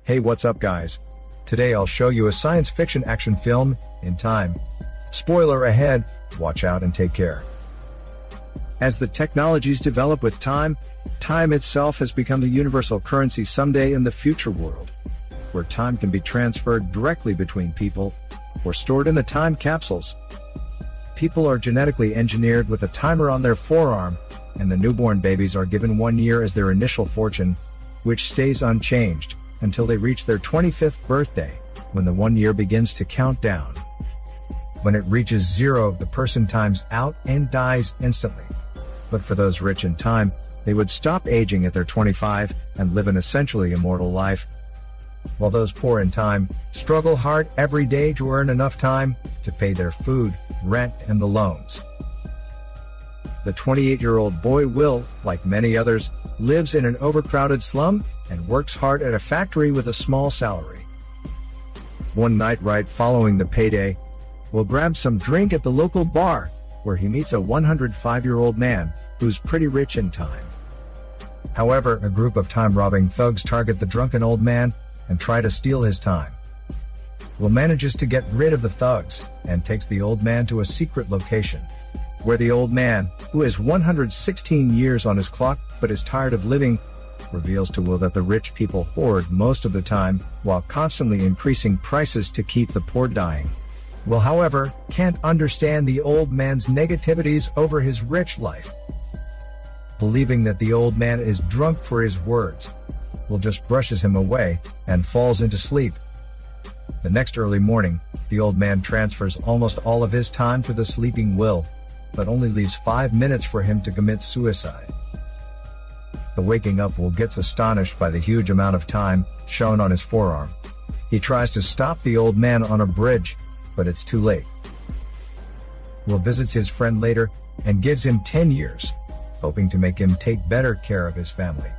Hey, what's up guys? Today I'll show you a science fiction action film, In Time. Spoiler ahead, watch out and take care. As the technologies develop with time itself has become the universal currency someday in the future world, where time can be transferred directly between people, or stored in the time capsules. People are genetically engineered with a timer on their forearm, and the newborn babies are given 1 year as their initial fortune, which stays unchanged until they reach their 25th birthday, when the 1 year begins to count down. When it reaches 0, the person times out and dies instantly. But for those rich in time, they would stop aging at their 25 and live an essentially immortal life, while those poor in time struggle hard every day to earn enough time to pay their food, rent, and the loans. The 28-year-old boy Will, like many others, lives in an overcrowded slum and works hard at a factory with a small salary. One night right following the payday, Will grabs some drink at the local bar, where he meets a 105-year-old man who's pretty rich in time. However, a group of time-robbing thugs target the drunken old man and try to steal his time. Will manages to get rid of the thugs and takes the old man to a secret location, where the old man, who has 116 years on his clock but is tired of living, reveals to Will that the rich people hoard most of the time while constantly increasing prices to keep the poor dying. Will, however, can't understand the old man's negativities over his rich life. Believing that the old man is drunk for his words, Will just brushes him away and falls into sleep. The next early morning, the old man transfers almost all of his time to the sleeping Will, but only leaves 5 minutes for him to commit suicide. The waking up Will gets astonished by the huge amount of time shown on his forearm. He tries to stop the old man on a bridge, but it's too late. Will visits his friend later and gives him 10 years, hoping to make him take better care of his family.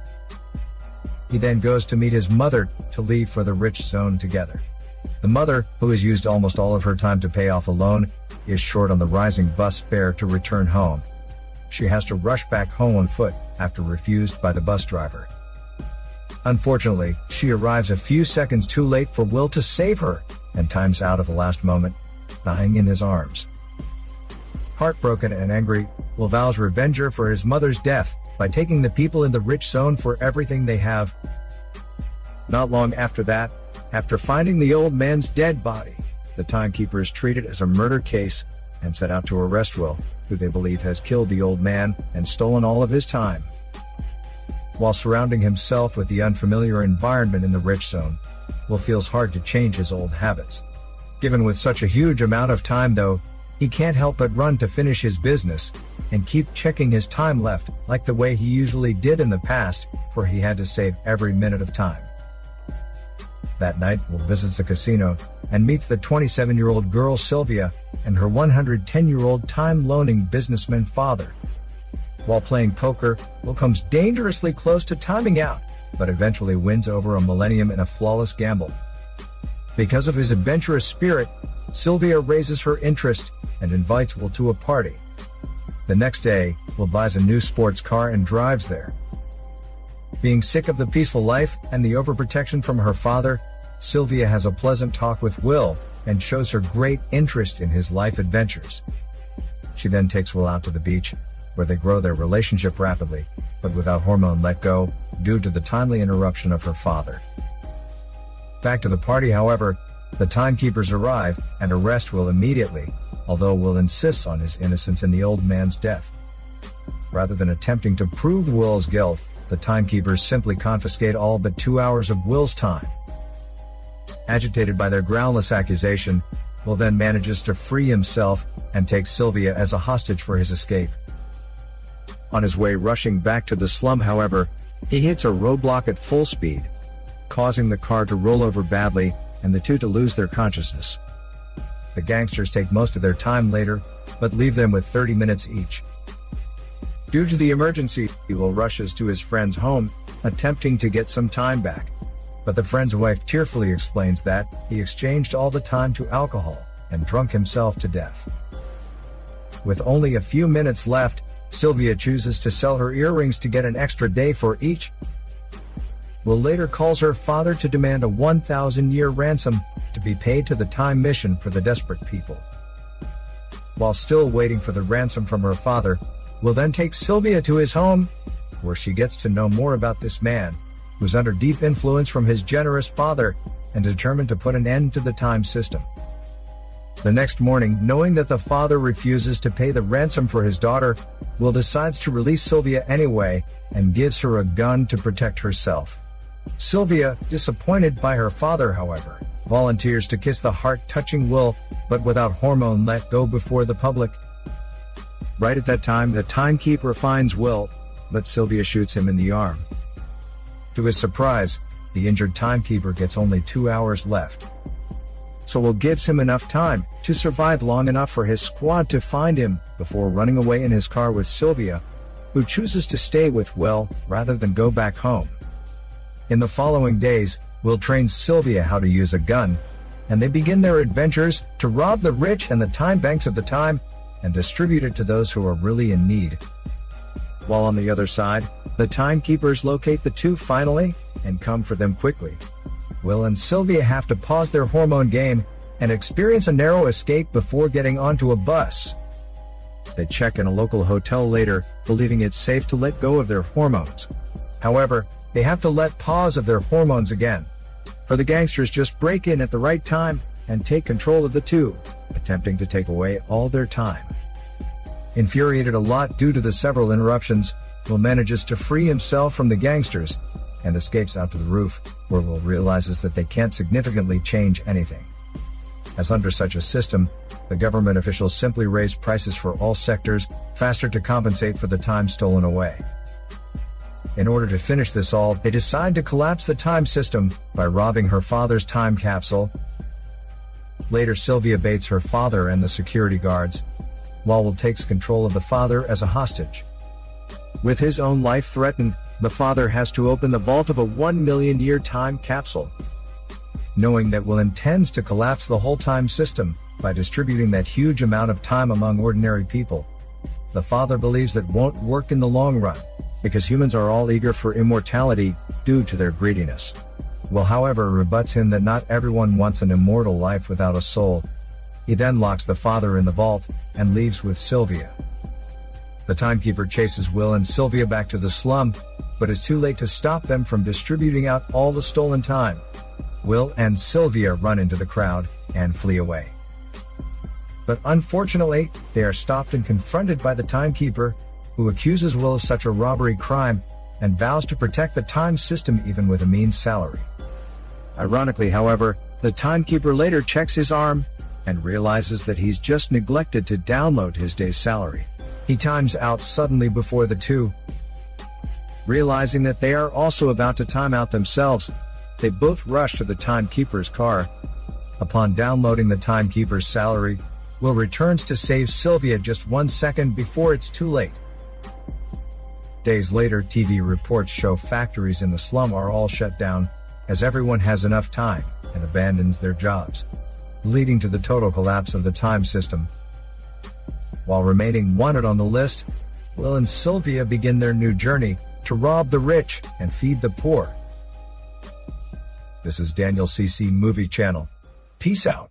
He then goes to meet his mother to leave for the rich zone together. The mother, who has used almost all of her time to pay off a loan, is short on the rising bus fare to return home. She has to rush back home on foot after refused by the bus driver. Unfortunately, she arrives a few seconds too late for Will to save her and times out at the last moment, dying in his arms. Heartbroken and angry, Will vows revenge for his mother's death by taking the people in the rich zone for everything they have. Not long after that, after finding the old man's dead body, the timekeepers treat it as a murder case and set out to arrest Will, who they believe has killed the old man and stolen all of his time. While surrounding himself with the unfamiliar environment in the rich zone, Will feels hard to change his old habits. Given with such a huge amount of time though, he can't help but run to finish his business and keep checking his time left like the way he usually did in the past, for he had to save every minute of time. That night, Will visits a casino and meets the 27-year-old girl Sylvia and her 110-year-old time-loaning businessman father. While playing poker, Will comes dangerously close to timing out, but eventually wins over a millennium in a flawless gamble. Because of his adventurous spirit, Sylvia raises her interest and invites Will to a party. The next day, Will buys a new sports car and drives there. Being sick of the peaceful life and the overprotection from her father, Sylvia has a pleasant talk with Will and shows her great interest in his life adventures. She then takes Will out to the beach, where they grow their relationship rapidly, but without hormone let go, due to the timely interruption of her father. Back to the party, however, the timekeepers arrive and arrest Will immediately, although Will insists on his innocence in the old man's death. Rather than attempting to prove Will's guilt, the timekeepers simply confiscate all but 2 hours of Will's time. Agitated by their groundless accusation, Will then manages to free himself and takes Sylvia as a hostage for his escape. On his way rushing back to the slum, however, he hits a roadblock at full speed, causing the car to roll over badly and the two to lose their consciousness. The gangsters take most of their time later, but leave them with 30 minutes each. Due to the emergency, Will rushes to his friend's home, attempting to get some time back. But the friend's wife tearfully explains that he exchanged all the time to alcohol and drunk himself to death. With only a few minutes left, Sylvia chooses to sell her earrings to get an extra day for each. Will later calls her father to demand a 1,000-year ransom to be paid to the time mission for the desperate people. While still waiting for the ransom from her father, Will then takes Sylvia to his home, where she gets to know more about this man, who's under deep influence from his generous father and determined to put an end to the time system. The next morning, knowing that the father refuses to pay the ransom for his daughter, Will decides to release Sylvia anyway and gives her a gun to protect herself. Sylvia, disappointed by her father, however, volunteers to kiss the heart-touching Will, but without hormone let go before the public. Right at that time, the timekeeper finds Will, but Sylvia shoots him in the arm. To his surprise, the injured timekeeper gets only 2 hours left. So Will gives him enough time to survive long enough for his squad to find him before running away in his car with Sylvia, who chooses to stay with Will rather than go back home. In the following days, Will trains Sylvia how to use a gun, and they begin their adventures to rob the rich and the time banks of the time and distribute it to those who are really in need. While on the other side, the timekeepers locate the two finally and come for them quickly. Will and Sylvia have to pause their hormone game and experience a narrow escape before getting onto a bus. They check in a local hotel later, believing it's safe to let go of their hormones. However, they have to let pause of their hormones again, for the gangsters just break in at the right time and take control of the two, attempting to take away all their time. Infuriated a lot due to the several interruptions, Will manages to free himself from the gangsters and escapes out to the roof, where Will realizes that they can't significantly change anything. As under such a system, the government officials simply raise prices for all sectors faster to compensate for the time stolen away. In order to finish this all, they decide to collapse the time system by robbing her father's time capsule. Later, Sylvia baits her father and the security guards, while Will takes control of the father as a hostage. With his own life threatened, the father has to open the vault of a 1,000,000-year time capsule. Knowing that Will intends to collapse the whole time system by distributing that huge amount of time among ordinary people, the father believes that won't work in the long run, because humans are all eager for immortality due to their greediness. Will, however, rebuts him that not everyone wants an immortal life without a soul. He then locks the father in the vault and leaves with Sylvia. The timekeeper chases Will and Sylvia back to the slum, but is too late to stop them from distributing out all the stolen time. Will and Sylvia run into the crowd and flee away. But unfortunately, they are stopped and confronted by the timekeeper, who accuses Will of such a robbery crime and vows to protect the time system even with a mean salary. Ironically, however, the timekeeper later checks his arm and realizes that he's just neglected to download his day's salary. He times out suddenly before the two. Realizing that they are also about to time out themselves, they both rush to the timekeeper's car. Upon downloading the timekeeper's salary, Will returns to save Sylvia just 1 second before it's too late. Days later, TV reports show factories in the slum are all shut down, as everyone has enough time and abandons their jobs, leading to the total collapse of the time system. While remaining wanted on the list, Will and Sylvia begin their new journey to rob the rich and feed the poor. This is Daniel CC Movie Channel. Peace out.